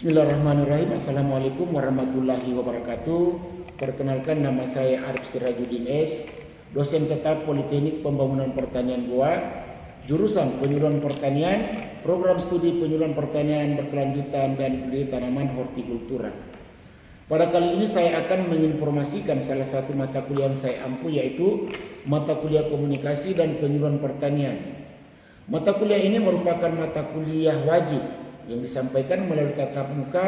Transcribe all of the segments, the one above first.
Bismillahirrahmanirrahim. Assalamualaikum warahmatullahi wabarakatuh. Perkenalkan, nama saya Arif Sirajuddin S, dosen tetap Politeknik Pembangunan Pertanian Goa, jurusan Penyuluhan Pertanian, program studi Penyuluhan Pertanian Berkelanjutan dan Budidaya Tanaman Hortikultura. Pada kali ini saya akan menginformasikan salah satu mata kuliah yang saya ampu, yaitu mata kuliah Komunikasi dan Penyuluhan Pertanian. Mata kuliah ini merupakan mata kuliah wajib yang disampaikan melalui tatap muka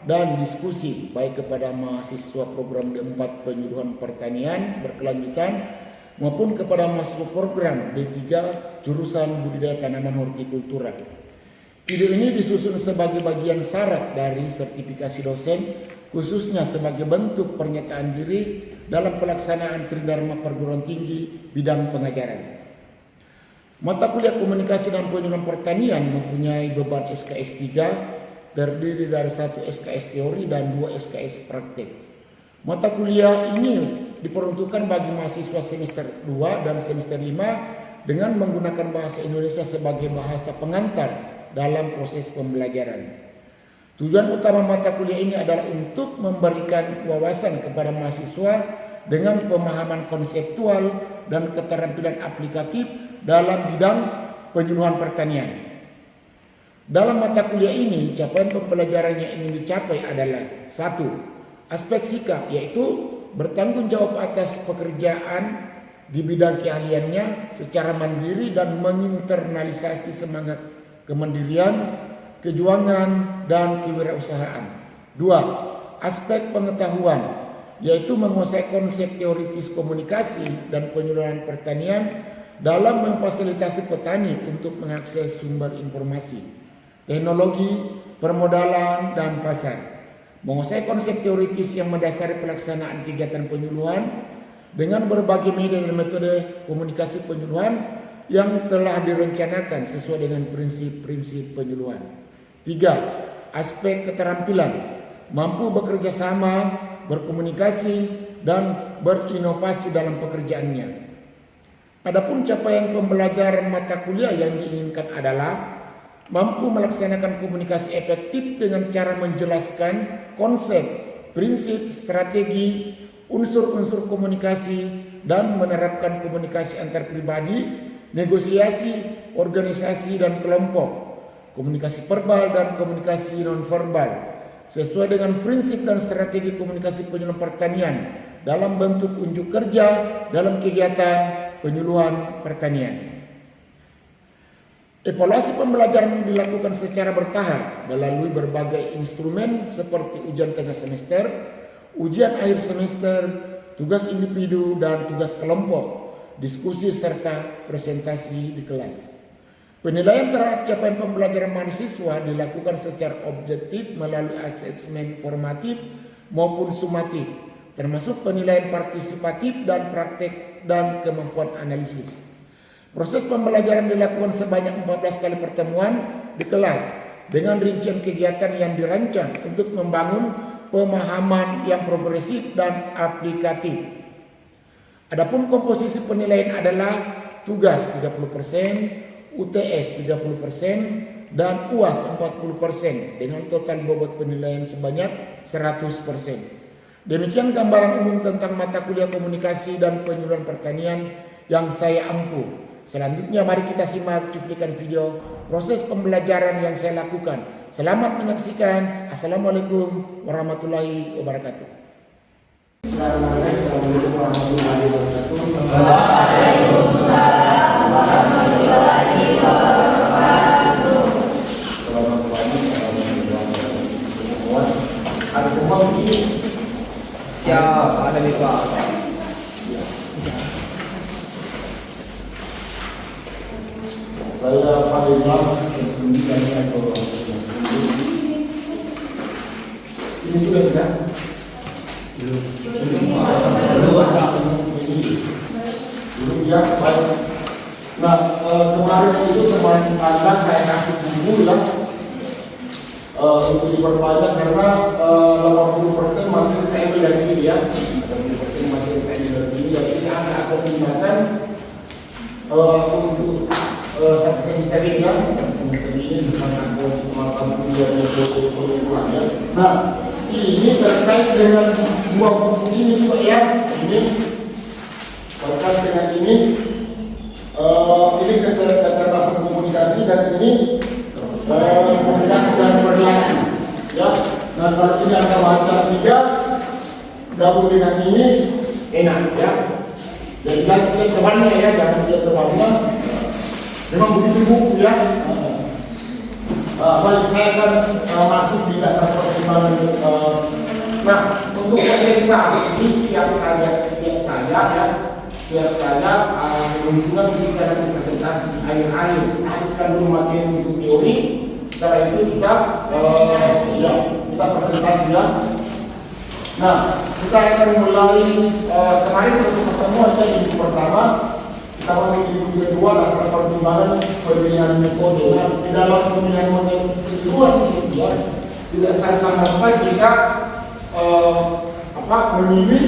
dan diskusi baik kepada mahasiswa program D4 Penyuluhan Pertanian Berkelanjutan maupun kepada mahasiswa program D3 jurusan Budidaya Tanaman Hortikultura. Video ini disusun sebagai bagian syarat dari sertifikasi dosen, khususnya sebagai bentuk pernyataan diri dalam pelaksanaan Tridharma Perguruan Tinggi bidang pengajaran. Mata kuliah Komunikasi dan Penyuluhan Pertanian mempunyai beban SKS 3, terdiri dari 1 SKS teori dan 2 SKS praktek. Mata kuliah ini diperuntukkan bagi mahasiswa semester 2 dan semester 5 dengan menggunakan bahasa Indonesia sebagai bahasa pengantar dalam proses pembelajaran. Tujuan utama mata kuliah ini adalah untuk memberikan wawasan kepada mahasiswa dengan pemahaman konseptual dan keterampilan aplikatif dalam bidang penyuluhan pertanian. Dalam mata kuliah ini, capaian pembelajaran yang ingin dicapai adalah 1. Aspek sikap, yaitu bertanggung jawab atas pekerjaan di bidang keahliannya secara mandiri dan menginternalisasi semangat kemandirian, kejuangan, dan kewirausahaan. 2. Aspek pengetahuan, yaitu menguasai konsep teoritis komunikasi dan penyuluhan pertanian dalam memfasilitasi petani untuk mengakses sumber informasi, teknologi, permodalan, dan pasar. Menguasai konsep teoritis yang mendasari pelaksanaan kegiatan penyuluhan dengan berbagai media dan metode komunikasi penyuluhan yang telah direncanakan sesuai dengan prinsip-prinsip penyuluhan. 3. Aspek keterampilan, mampu bekerja sama, berkomunikasi, dan berinovasi dalam pekerjaannya. Adapun capaian pembelajaran mata kuliah yang diinginkan adalah mampu melaksanakan komunikasi efektif dengan cara menjelaskan konsep, prinsip, strategi, unsur-unsur komunikasi, dan menerapkan komunikasi antar pribadi, negosiasi, organisasi, dan kelompok, komunikasi verbal dan komunikasi nonverbal, sesuai dengan prinsip dan strategi komunikasi penyuluhan pertanian dalam bentuk unjuk kerja dalam kegiatan penyuluhan pertanian. Evaluasi pembelajaran dilakukan secara bertahap melalui berbagai instrumen seperti ujian tengah semester, ujian akhir semester, tugas individu dan tugas kelompok, diskusi serta presentasi di kelas. Penilaian terhadap capaian pembelajaran mahasiswa dilakukan secara objektif melalui asesmen formatif maupun sumatif, termasuk penilaian partisipatif dan praktek dan kemampuan analisis. Proses pembelajaran dilakukan sebanyak 14 kali pertemuan di kelas dengan rincian kegiatan yang dirancang untuk membangun pemahaman yang progresif dan aplikatif. Adapun komposisi penilaian adalah tugas 30%, UTS 30%, dan UAS 40% dengan total bobot penilaian sebanyak 100%. Demikian gambaran umum tentang mata kuliah Komunikasi dan Penyuluhan Pertanian yang saya ampu. Selanjutnya mari kita simak cuplikan video proses pembelajaran yang saya lakukan. Selamat menyaksikan. Assalamualaikum warahmatullahi wabarakatuh. Assalamualaikum warahmatullahi wabarakatuh. Waalaikumsalam warahmatullahi wabarakatuh. Selamat pagi, assalamualaikum. Ada semua begini. Siap, ada nih Pak. Saya Pak Imam yang 9 atau 10. Ini sudah tidak? Belum ya, baik. Nah, kemarin 14 saya kasih buku ya, untuk diperbanyak karena 80% materi saya ambil dari sini ya, 80% materi saya ambil dari sini. Jadi ini ada pertimbangan untuk satu semester ini ya, satu semester ini bukan aku melakukan kuliah dan perguruan ya. Nah, ini terkait dengan dua buku ini juga ya. Ini terkait dengan ini kecerdasan komunikasi dan ini komunikasi dan perilaku ya. Nah, kalau ini Anda baca tiga gabung dengan ini enak ya. Jadi lihat temannya ya, jangan lihat temannya. Memang begitu buku ya. Baik, saya akan masuk di dasar pertimbangan. Nah, untuk presentasi ini siap saja kemungkinan kita nanti presentasi di akhir-akhir. Habiskan dulu materi untuk teori. Setelah itu kita presentasi ya. Nah, kita akan mulai kemarin satu pertemuan yang pertama. Kita masuk di buku kedua dasar pertimbangan pemilihan metode. Nah, di dalam pemilihan metode kedua ya, tidak serta-merta kita memilih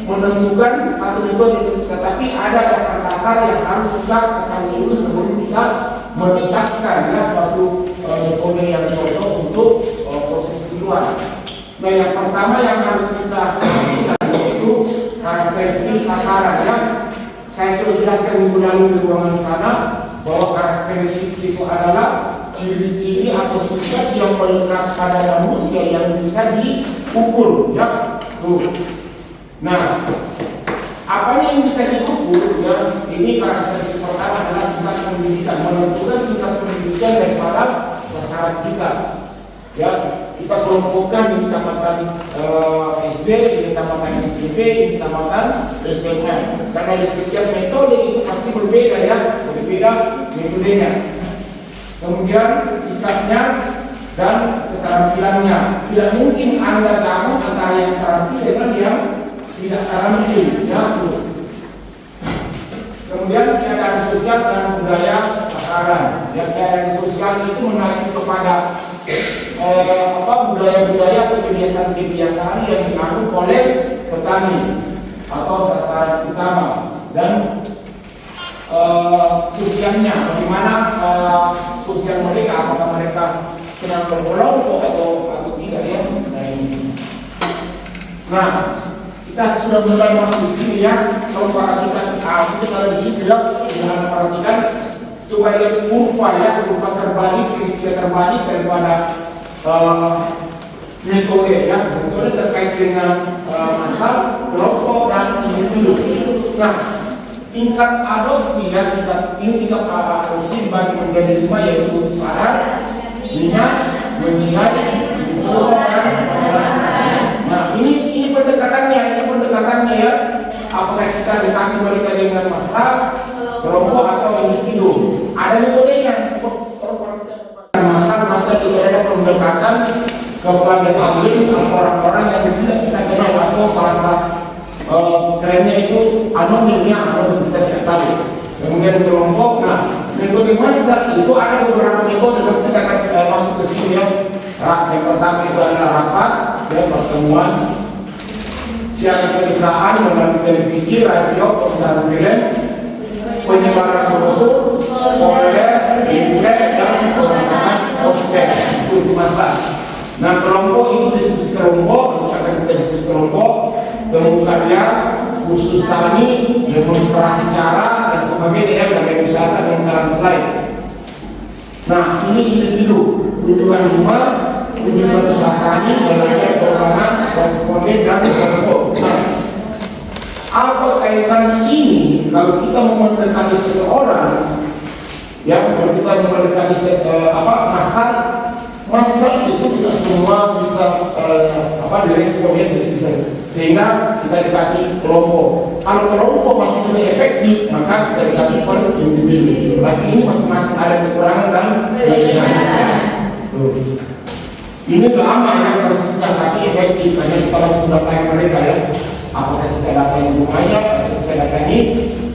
menentukan satu metode, tetapi ada dasar-dasar yang harus kita ketahui dulu sebelum kita menetapkan ya suatu metode yang cocok untuk proses kejuruan. Nah, yang pertama yang harus kita perhatikan yaitu karakteristik sasaran ya. Saya sudah jelaskan minggu lalu di ruangan sana bahwa karakteristik itu adalah ciri-ciri atau sifat yang melekat pada manusia yang bisa diukur ya. Nah, apanya yang bisa diukur ya? Ini karakteristik pertama adalah tingkat pendidikan, menentukan tingkat pendidikan daripada sasaran kita. Ya, kita kelompokkan di kecamatan SD, di kecamatan SMP, di kecamatan SMA. Karena di setiap metode itu pasti berbeda ya, berbeda metodenya. Kemudian sikapnya dan keterampilannya. Tidak mungkin Anda tahu antara yang terampil dengan yang tidak terampil. Ya. Kemudian keadaan sosial dan budaya sasaran. Ya, keadaan sosial itu mengacu kepada budaya-budaya atau kebiasaan-kebiasaan yang dianut oleh petani atau sasaran utama, dan sosialnya bagaimana sosial mereka, apakah mereka senang berkelompok atau tidak ya. Nah, kita sudah mulai masuk sini ya. Kalau perhatikan, kita ada di situ ya, jangan perhatikan. Coba lihat kurva ya, kurva terbalik, segitiga terbalik daripada metode ya. Metode terkait dengan masa, kelompok dan individu. Nah, tingkat adopsi ya, tingkat adopsi dibagi menjadi 5 yaitu sadar, minat, menilai, mencoba dan mengenal. Nah, ini pendekatannya ya. Apakah kita dekati mereka dengan masa, kelompok atau individu? Ada metodenya. Masa itu ada pendekatan kepada publik orang-orang yang tidak kita kenal atau bahasa kerennya itu anonimnya atau kita tidak tahu. Kemudian kelompok. Nah, metode masa itu ada beberapa metode yang kita akan masuk ke sini ya. Yang pertama itu adalah rapat, ya, pertemuan, siaran perusahaan melalui televisi, radio, pemutaran film, penyebaran brosur, folder, leaflet, dan pemasangan poster. Itu masa. Nah, kelompok itu diskusi kelompok, akan kita diskusi kelompok, temu karya, kursus tani, demonstrasi cara dan sebagainya ya, dan wisata dan translate. Nah, ini individu, kunjungan rumah, kunjungan usaha tani, belajar perorangan, responden dan kelompok. Nah, apa kaitan ini kalau kita mau mendekati seseorang? Ya, kalau kita mau mendekati masa itu tidak semua bisa diresponnya tidak bisa, sehingga kita dekati kelompok. Kalau kelompok masih tidak efektif, maka kita dekati per individu. Tapi ini masing-masing ada kekurangan dan kelebihan. Ini lama ya prosesnya, tapi efektif. Hanya kalau sudah pakai mereka ya, apakah kita datangi rumahnya, atau kita datangi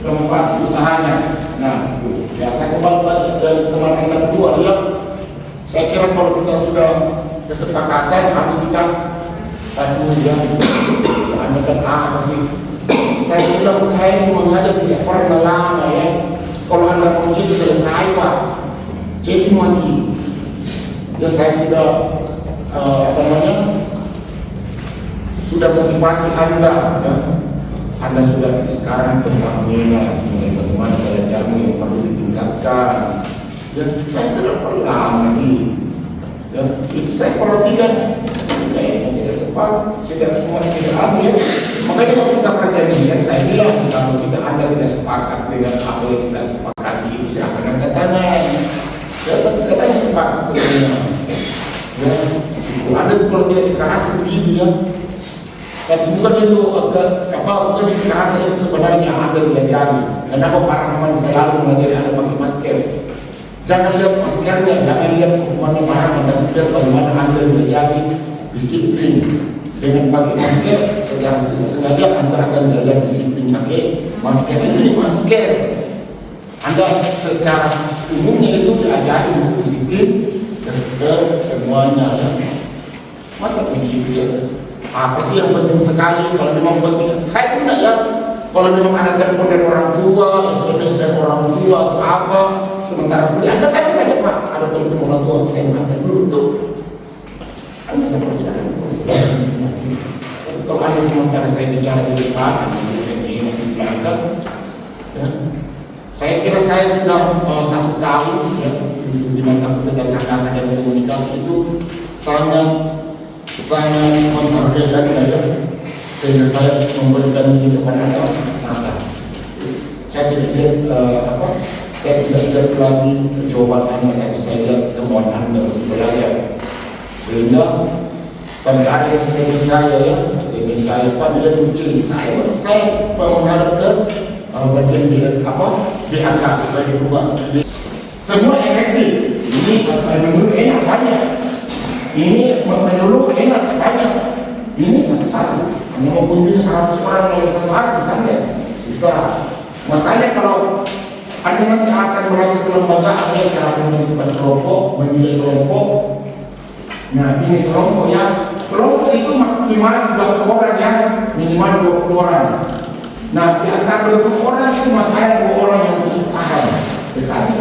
tempat usahanya. Nah, ya saya kembali dari teman Anda berdua ya. Saya kira kalau kita sudah kesepakatan harus kita ya, Anda kan apa sih? Saya bilang saya mengajar tidak pernah lama ya. Kalau Anda kunci selesai Jadi mati. Ya saya sudah sudah motivasi Anda, ya. Anda sudah sekarang tentang ini bagaimana belajarmu yang perlu ditingkatkan. Ya, saya tidak pernah lagi. Ya, itu saya perhatikan. Kayaknya tidak sempat, tidak ambil. Makanya kalau kita perjanjian, saya bilang kalau kita Anda tidak sepakat dengan apa yang kita sepakati itu silakan angkat tangan. Ya, tapi katanya sepakat sebenarnya. Ya, itu Anda kalau tidak dikerasi begitu ya. Tapi bukan itu bukan kekerasan itu sebenarnya yang Anda pelajari. Kenapa para teman selalu mengajari Anda pakai masker? Jangan lihat maskernya, jangan lihat hukumannya barang, tapi lihat bagaimana Anda menjadi disiplin dengan pakai masker. Secara tidak sengaja Anda akan belajar disiplin pakai masker. Ini masker. Anda secara umumnya itu diajari untuk disiplin ke semuanya. Ya. Masa begitu ya? Apa sih yang penting sekali? Kalau memang penting, saya tidak ya. Kalau memang ada telepon dari orang tua, SMS dari orang tua atau apa, sementara kuliah, angkat aja saja Pak. Ada telepon orang tua, saya angkat dulu tuh. Anda saya persilakan. Kalau ada sementara saya bicara di depan, ini diangkat. Ya. Saya kira saya sudah 1 tahun ya di mata kuliah dasar-dasar dan komunikasi itu sangat menghargai saya, sehingga saya memberikan ini kepada Anda. Saya tidak lihat saya tidak lihat lagi jawaban Anda, tapi saya lihat temuan Anda untuk belajar. Sehingga sampai ada yang saya Pak bila uji saya mengharapkan bagian di angka supaya dibuka. Semua efektif. Ini sampai menurut enak banyak. Ini menurut enak banyak. Ini satu-satu. Hanya mengunjungi 100 orang dalam 1 hari misalnya. Bisa. Makanya kalau Anda nanti akan belajar ke lembaga, ada cara menentukan kelompok, menilai kelompok. Nah ini kelompok ya. Kelompok itu maksimal 20 orang ya, minimal 20 orang. Nah di antara 20 orang itu masih 2 orang yang ditahan. Tetapi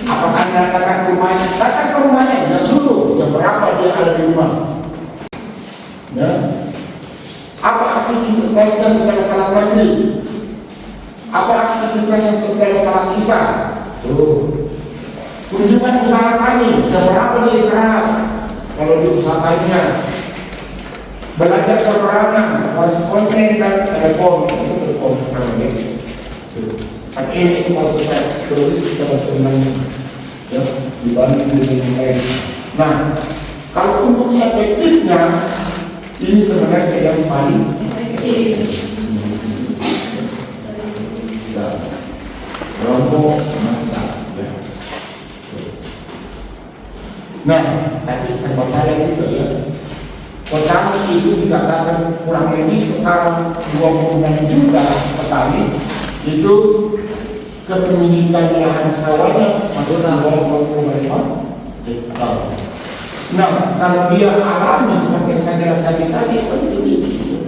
apakah Anda datang ke rumahnya? Datang ke rumahnya, lihat dulu jam berapa dia ada di rumah. Ya. Apa aktivitasnya setelah salat maghrib? Apa aktivitasnya setelah salat isya? Kunjungan usaha kami, jam berapa dia istirahat? Kalau di usaha lainnya, belajar peperangan, koresponden dan telepon sekarang ya. Tapi ini konsep teroris kita berkenaan ya, dibanding dengan yang lain. Nah, kalau untuk efektifnya, ini sebenarnya yang paling efektif. Kelompok massa. Ya. Nah, tapi serba salah juga ya. Petani itu dikatakan kurang lebih sekarang 26 juta petani itu kepemilikan lahan sawahnya masuk dalam 25 hektar. Nah, kalau dia alami seperti yang saya jelaskan tadi itu sedikit.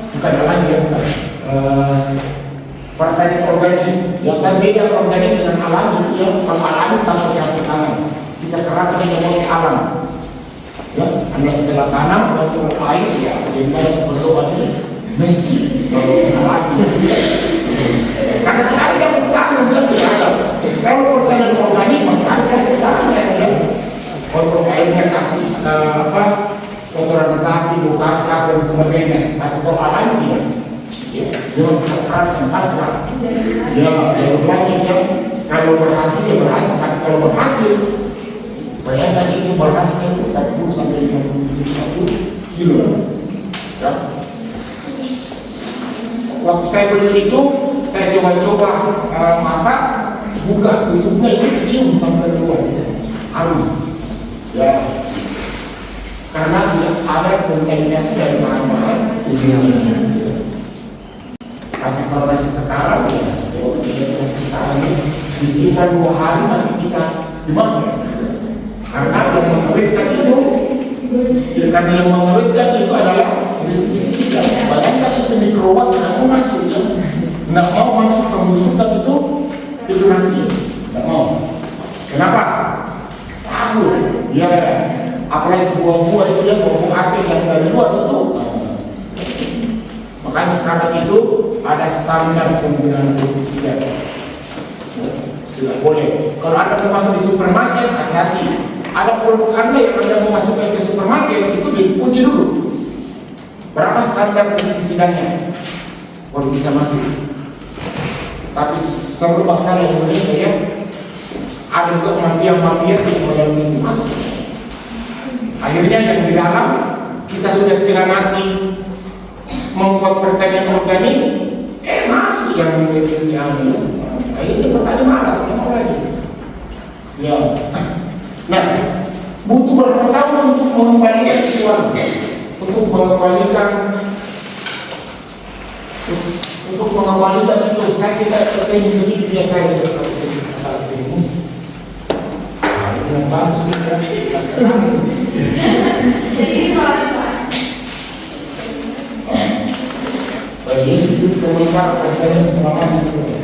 Bukan alami ya, bukan. Pertanian organik, yang kan beda organik dengan alami. Ya, kalau alami tanpa campur tangan, kita serahkan semua ke alam. Ya, Anda setelah tanam dan turun air, ya, bagaimana berdoa ini mesti alami. Karena ada yang bertanam dan bertanam. Kalau pertanian organik masyarakat bertanam ya. Untuk airnya kasih kotoran sapi, bekas dan sebagainya. Tapi kalau alami tidak. Ya, jangan pasrah. Ya, banyak yang kalau berhasil ya berhasil, tapi kalau berhasil, bayangkan itu berhasil itu 40 sampai 51 kilo. Ya. Waktu saya beli itu, saya coba-coba masak, buka tutupnya itu kecil sampai keluar. Ya, karena tidak ada kontaminasi dari bahan-bahan tapi kalau masih sekarang ya, sekarang ini disimpan 2 hari masih bisa dimakan. Karena yang mengawetkan itu, adalah bisnis kita. Bayangkan itu mikrowatt tidak mau masuk ya, tidak mau masuk ke nasi, nggak mau. Kenapa? Takut. Ya, apalagi buah-buah itu ya, buah-buah apel yang dari luar itu. Makanya sekarang itu ada standar penggunaan pestisida. Tidak boleh. Kalau Anda mau masuk di supermarket, hati-hati. Ada produk Anda yang Anda mau masukkan ke supermarket, itu diuji dulu. Berapa standar pestisidanya? Kalau bisa masuk. Tapi seluruh bangsa Indonesia ya, ada juga mafia-mafia yang mau masuk. Akhirnya yang di dalam kita sudah setengah mati membuat pertanian organik, masuk yang memiliki ilmu. Akhirnya petani malas, mau lagi. Ya. Nah, butuh berapa tahun untuk mengembalikan uang, untuk mengembalikan itu. Saya kita ini sedikit biasa itu. Yang bagus sih. Jadi soalnya itu sementara pertanyaan selama itu.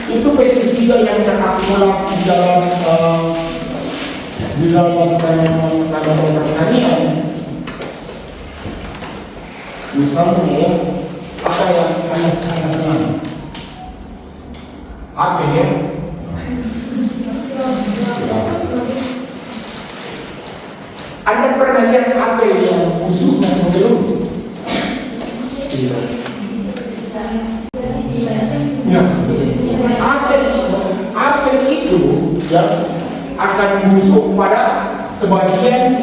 Itu pestisida yang terakumulasi di dalam tanaman pertanian. Misalnya apa yang panas-panasnya? Apa ya? Anda pernah lihat apel yang busuknya menggelung? Tidak. Ya. Apel itu ya akan busuk pada sebagian.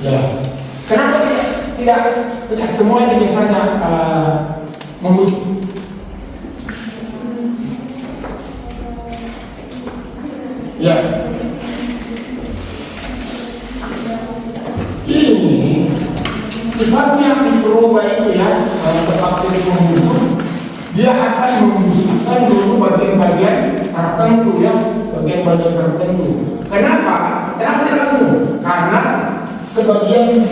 Ya. Kenapa tidak semuanya biasanya membusuk? Ya. Ini sifatnya mikroba itu ya, bakteri pembusuk, dia akan membusukkan dulu bagian-bagian tertentu ya, bagian-bagian tertentu. Kenapa? Kenapa tidak langsung? Karena sebagian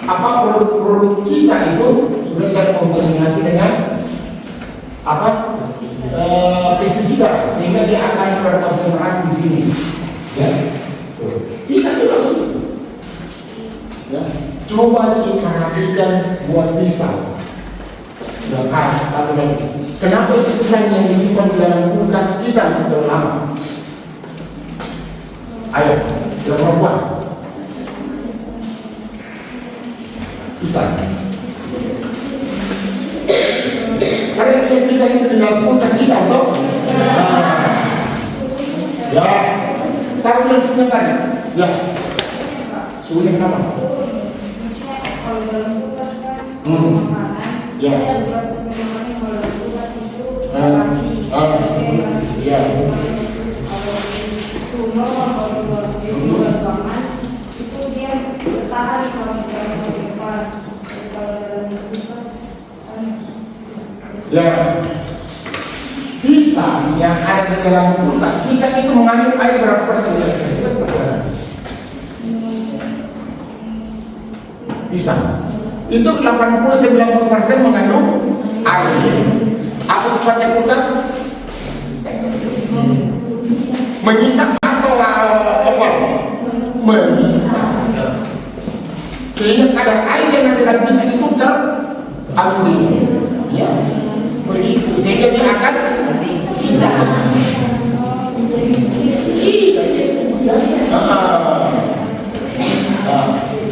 produk-produk kita itu sudah terkontaminasi dengan pestisida, sehingga dia akan berkonsentrasi di sini. Ya, bisa juga. Ya. Coba kita perhatikan buat pisang. Ya, satu lagi. Kenapa itu pisang yang disimpan di dalam kulkas kita sudah lama? Ayo, yang perempuan. Pisang. Karena punya pisang itu di dalam kulkas kita, toh? Ya, saya bilang sebentar. Ya, suhunya kenapa? kalau dalam kulkas kan makanan, Ya. ada beberapa minuman yang kalau dalam kulkas itu basi. Ya. Kalau suno kalau di luar ruangan itu dia bertahan selama beberapa depan. Kalau dalam kulkas kan Ya. Pisang yang ada di dalam kulkas, pisang itu mengandung air berapa persen? Pisang itu 80-90% mengandung air. Apa sifatnya kulkas? Menyisap atau apa? Menyisap. Sehingga kadar air yang ada dalam pisang itu teraliri. Ya, begitu. Sehingga dia akan hilang.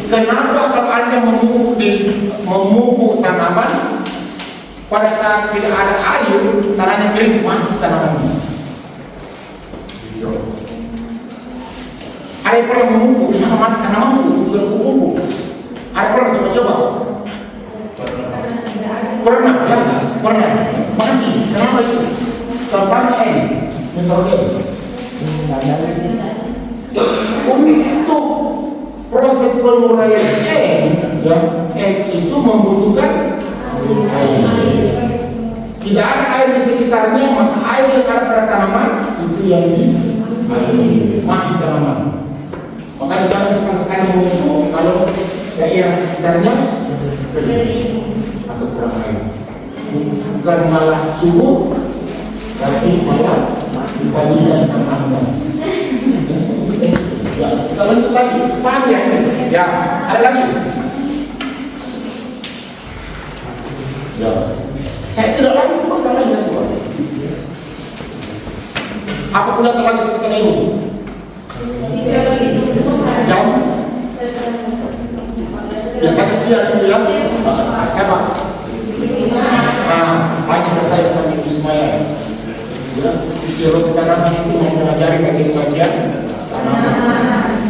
Kenapa kalau Anda memupuk tanaman pada saat tidak ada air, tanahnya kering, mati tanamannya? Ada yang pernah memupuk, kenapa mati tanamanmu? Sudah memupuk. Ada pernah coba-coba? Pernah ya? Pernah. Mati. Kenapa itu? Contohnya nitrogen. Untuk proses penguraian itu membutuhkan air. Tidak ada air di sekitarnya, maka air yang ada pada tanaman itu yang mati tanaman. Makanya jangan sekali-sekali mengukur kalau daerah sekitarnya atau kurang air. Bukan malah subuh, tapi malah dibandingkan sama Anda. Ya, kita lanjut lagi. Paham ya? Ya, ada lagi. Ya, saya tidak lagi sebentar lagi satu orang. Apa pula lagi setelah ini? Jam? Biasanya siang itu ya? Siapa? Banyak bertanya sama Ibu Ismail. Ya, disuruh ke tanaman itu mempelajari bagian-bagian tanaman.